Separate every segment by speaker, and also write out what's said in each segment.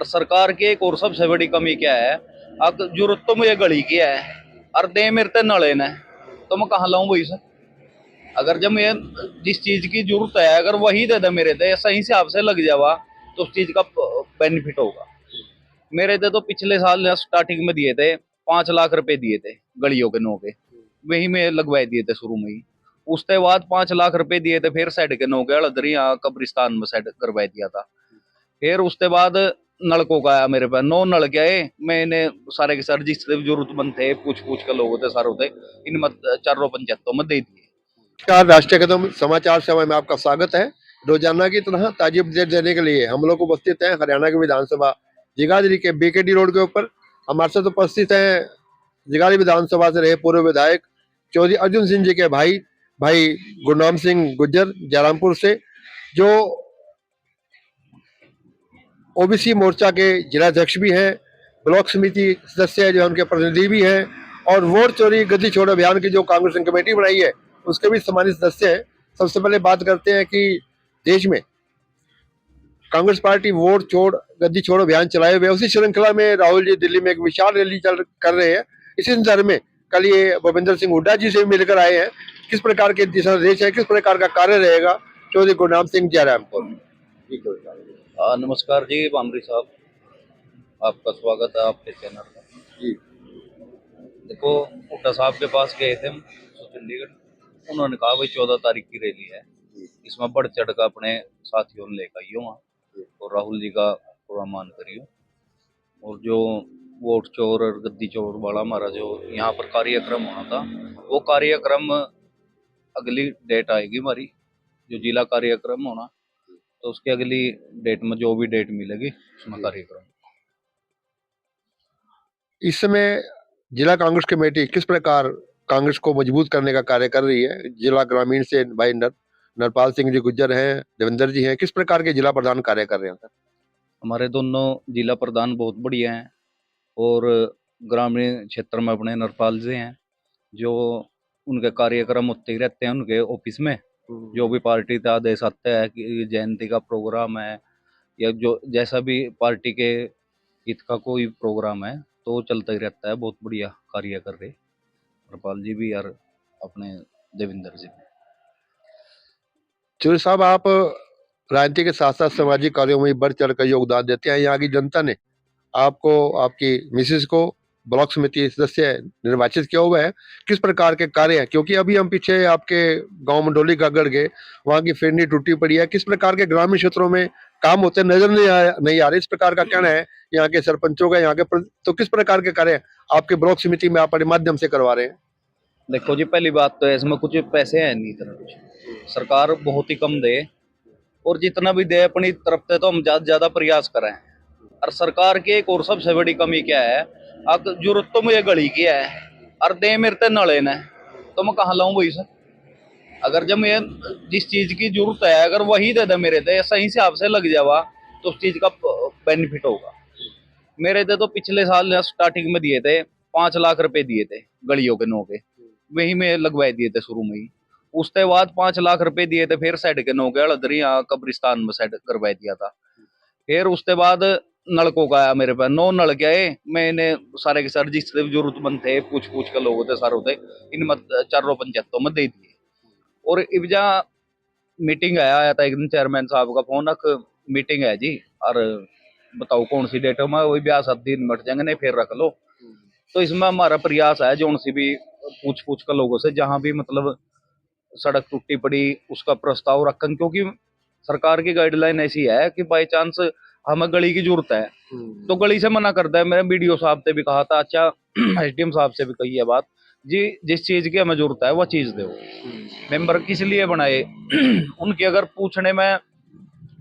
Speaker 1: और सरकार की एक और सबसे बड़ी कमी क्या है, अब जरूरत तो मुझे गली की है और दे मेरे ते नले ने, तो मैं कहाँ लाऊं वही से। अगर जब मैं जिस चीज की जरूरत है अगर वही दे दे मेरे ते सही हिसाब से लग जावा तो उस चीज का बेनिफिट होगा। मेरे थे तो पिछले साल स्टार्टिंग में दिए थे 5 लाख रुपए दिए थे गलियों के नो के, वही में लगवाए दिए थे शुरू में ही। उसके बाद 5 लाख रुपए दिए थे फिर साइड के नो के अड़दरी यहाँ कब्रिस्तान में साइड करवा दिया था। फिर उसके बाद नलकों का आया मेरे पास 9 नल के आए, मैंने सारे के सर जिससे जरूरतमंद थे पूछ पूछ के लोग थे सारे थे इन मत चारों पंचायतों में दे दिए।
Speaker 2: नमस्कार, राष्ट्रीय कदम समाचार सेवा में आपका स्वागत है। रोजाना की तरह ताजी अपडेट देने के लिए हम लोग उपस्थित हैं हरियाणा की विधानसभा जगाधरी के बीकेडी रोड के ऊपर। हमारे साथ उपस्थित हैं जगाधरी विधानसभा से रहे पूर्व विधायक चौधरी अर्जुन सिंह जी के भाई भाई गुरनाम सिंह गुज्जर जयरामपुर से, जो ओबीसी मोर्चा के जिलाध्यक्ष भी हैं, ब्लॉक समिति सदस्य है जो उनके प्रतिनिधि भी हैं, और वोट चोरी गद्दी छोड़ो अभियान की जो कांग्रेस ने कमेटी बनाई है उसके भी सम्मानित सदस्य हैं। सबसे पहले बात करते हैं कि देश में कांग्रेस पार्टी वोट छोड़ गद्दी छोड़ो अभियान चलाए हुए, उसी श्रृंखला में राहुल जी दिल्ली में एक विशाल रैली कर रहे हैं। इसी संदर्भ में कल ये भूपेंद्र सिंह हुड्डा जी से मिलकर आए हैं। किस प्रकार के दिशा निर्देश है, किस प्रकार का कार्य रहेगा, चौधरी गुरनाम सिंह जयरामपुर।
Speaker 1: नमस्कार जी बामरी साहब, आपका स्वागत है आपके चैनल पर
Speaker 2: जी।
Speaker 1: देखो हुड्डा साहब के पास गए थे हम चंडीगढ़, उन्होंने कहा भाई 14 तारीख की रैली है, इसमें बढ़ चढ़ कर अपने साथियों ने लेकर आइयो वहाँ और राहुल जी का पूरा मान करियो। और जो वोट चोर और गद्दी चोर वाला हमारा जो यहाँ पर कार्यक्रम होना था वो कार्यक्रम अगली डेट आएगी हमारी, जो जिला कार्यक्रम होना तो उसकी अगली डेट में जो भी डेट मिलेगी उसमें कार्यक्रम।
Speaker 2: इस समय जिला कांग्रेस कमेटी किस प्रकार कांग्रेस को मजबूत करने का कार्य कर रही है? जिला ग्रामीण से भाई नरपाल सिंह जी गुज्जर हैं, देवेंद्र जी हैं, किस प्रकार के जिला प्रधान कार्य कर रहे हैं सर?
Speaker 1: हमारे दोनों जिला प्रधान बहुत बढ़िया हैं और ग्रामीण क्षेत्र में अपने नरपाल जी हैं, जो उनके कार्यक्रम होते ही रहते हैं उनके ऑफिस में। जो भी पार्टी का आदेश आता है कि जयंती का प्रोग्राम है या जो जैसा भी पार्टी के हित का कोई प्रोग्राम है तो वो चलता ही रहता है। बहुत बढ़िया कार्य कर रहे नरपाल जी भी और अपने देवेंद्र जी भी।
Speaker 2: चौधरी साहब, आप राजनीति के साथ साथ सामाजिक कार्यों में बढ़ चढ़ कर योगदान देते हैं। यहाँ की जनता ने आपको, आपकी मिसेज को ब्लॉक समिति सदस्य निर्वाचित किया हुआ है। किस प्रकार के कार्य हैं, क्योंकि अभी हम पीछे आपके गांव मंडोली का गढ़ गए, वहाँ की फिरनी टूटी पड़ी है। किस प्रकार के ग्रामीण क्षेत्रों में काम होते नजर नहीं आ रहे, इस प्रकार का कहना है यहाँ के सरपंचों का, यहाँ के तो किस प्रकार के कार्य आपके ब्लॉक समिति में आप अपने माध्यम से करवा रहे हैं?
Speaker 1: देखो जी, पहली बात तो है इसमें कुछ पैसे हैं नहीं, इतना कुछ सरकार बहुत ही कम दे और जितना भी दे अपनी तरफ से तो हम ज्यादा ज्यादा प्रयास करें। और सरकार की एक और सबसे बड़ी कमी क्या है, अब जरूरत तो मुझे गली की है और दे मेरे ते नले ने, तो मैं कहाँ लाऊं वही से। अगर जब मैं जिस चीज की जरूरत है अगर वही दे दे मेरे थे सही हिसाब से लग जावा तो उस चीज का बेनिफिट होगा। मेरे थे तो पिछले साल स्टार्टिंग में दिए थे 5 लाख रुपए दिए थे गलियों के नो के, वही में लगवाए दिए थे शुरू में ही। उसके बाद 5 लाख रुपए दिए थे फिर साइड के नो के अड़दरी यहाँ कब्रिस्तान में साइड करवा दिया था। फिर उसके बाद नलकों का आया मेरे पास 9 नल के आए, मैंने सारे के सर जिससे जरूरतमंद थे पूछ पूछ के लोग थे सारे थे इन मत चारों पंचायतों में दे दिए। और इवजा मीटिंग आया था एक दिन, चेयरमैन साहब का फोन, मीटिंग है जी और बताओ कौन सी डेट में, वही 72 दिन मट जाएंगे नहीं फिर रख लो। तो इसमें हमारा प्रयास है जो उनसे भी पूछ पूछ कर लोगों से जहां भी मतलब सड़क टूटी पड़ी उसका प्रस्ताव रखन, क्योंकि सरकार की गाइडलाइन ऐसी है कि बाई चांस हमें गली की जरूरत है तो गली से मना करता है। मैंने बीडीओ साहब से भी कहा था, अच्छा एसडीएम साहब से भी कही है बात जी, जिस चीज की हमें जरूरत है वो चीज दो। मेंबर किस लिए बनाए उनकी अगर पूछने में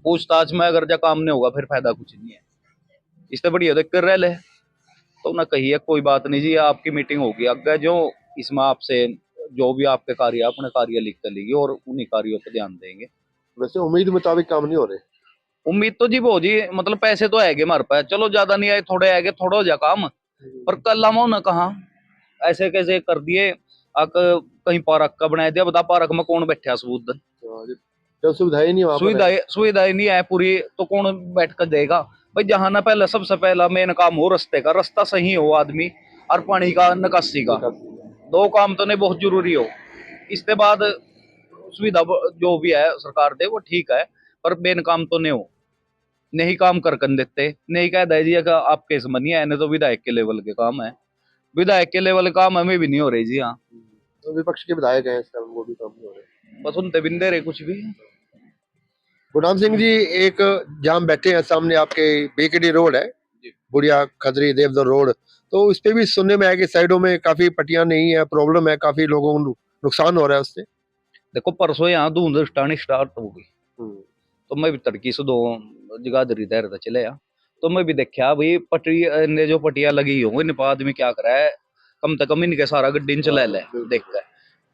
Speaker 1: पूछताछ में अगर जा काम नहीं होगा फिर फायदा कुछ नहीं है, इससे बढ़िया देख कर रह ले। तो ना कहिए कोई बात नहीं जी, आपकी मीटिंग होगी आगे जो इसमें आपसे जो भी आपके कार्य अपने कार्य लिख कर लेंगे और उन्हीं कार्यों पर ध्यान देंगे।
Speaker 2: वैसे उम्मीद मुताबिक काम नहीं हो रहे?
Speaker 1: उम्मीद तो जी वो जी मतलब पैसे तो आएंगे हमारे पास, चलो ज्यादा नहीं आए थोड़े आएंगे, थोड़ा हो जा काम, पर कल हम ना कहा ऐसे कैसे कर दिए। कहीं पार्क का बनाया दिया, बता पार्क में कौन बैठा सबूत,
Speaker 2: जब सुविधाएं नहीं वहां पर है।
Speaker 1: सुविधाएं नहीं है पूरी तो कौन बैठ कर देगा। भाई जहाँ ना पहले सबसे पहला मेन काम हो रास्ते का, रास्ता सही हो आदमी, और पानी का निकासी का, दो काम तो नहीं बहुत जरूरी हो। इसके बाद सुविधा जो भी है सरकार दे वो ठीक है, पर मेन काम तो नहीं हो, नहीं काम कर देते, नहीं कह दे जी का आपके इसमें नहीं है, नहीं तो विधायक के लेवल के काम है, विधायक के लेवल के काम हमें भी नहीं हो रही जी। हाँ,
Speaker 2: तो विपक्ष के विधायक हैं, इसका वो भी काम नहीं हो रहे।
Speaker 1: बस उनते भी नहीं दे रहे कुछ भी।
Speaker 2: गुरनाम सिंह जी, एक जहाँ हम बैठे हैं सामने आपके बेकडी रोड है, बुढ़िया खदरी देवदर रोड, तो इस पे भी सुनने में आया कि साइडों में काफी पट्टियां नहीं है, प्रॉब्लम है, काफी लोगों को नुकसान हो रहा है उससे।
Speaker 1: देखो परसों यहाँ धुंध स्टार्ट हो गई,
Speaker 2: हम्म,
Speaker 1: तो मैं भी तड़की से दो जगाधरी तैर था चले आ, तो मैं भी देखा भाई पटरी ने जो पटिया लगी हो इन पर आदमी क्या करा है, कम से कम इनके सारा गड्डी चला ले देख कर,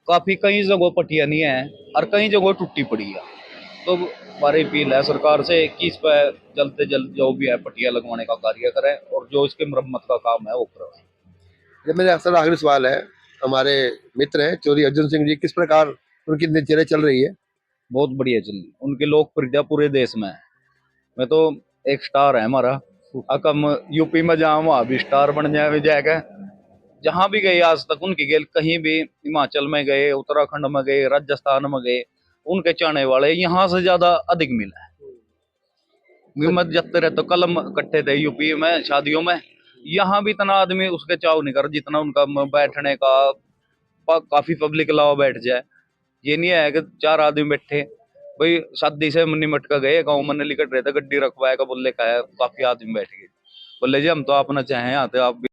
Speaker 1: काफी कई जगह पटिया नहीं है और कई जगह टूटी पड़ी है। तो हमारी अपील है सरकार से कि इस पर जल्द से जल्द जो भी है पटिया लगवाने का कार्य करें और जो इसके मरम्मत का काम है वो करें।
Speaker 2: जब मेरे अक्सर आखिरी सवाल है, हमारे मित्र हैं चौधरी अर्जुन सिंह जी, किस प्रकार उनकी दिनचर्या चल रही है?
Speaker 1: बहुत बढ़िया चल रही, उनकी लोकप्रियता पूरे देश में है। मैं तो एक स्टार है हमारा, अकम यूपी में जहाँ वहाँ भी स्टार बन जाए विजय का, जहां भी गए आज तक उनकी गेल, कहीं भी हिमाचल में गए, उत्तराखंड में गए, राजस्थान में गए, उनके चाहने वाले यहाँ से ज्यादा अधिक मिला है। कीमत जत्ते रहे तो कलम इकट्ठे थे यूपी में शादियों में, यहाँ भी इतना आदमी उसके चाव नहीं कर जितना उनका बैठने का, काफी पब्लिक लाओ बैठ जाए। ये नहीं है कि चार आदमी बैठे, भाई शादी से निमट का गए गाँव में निकट रहे थे, गड्डी रखवाएगा बोले का है, काफी आदमी बैठ गए, बोले जी हम तो अपना चाहे आते आप भी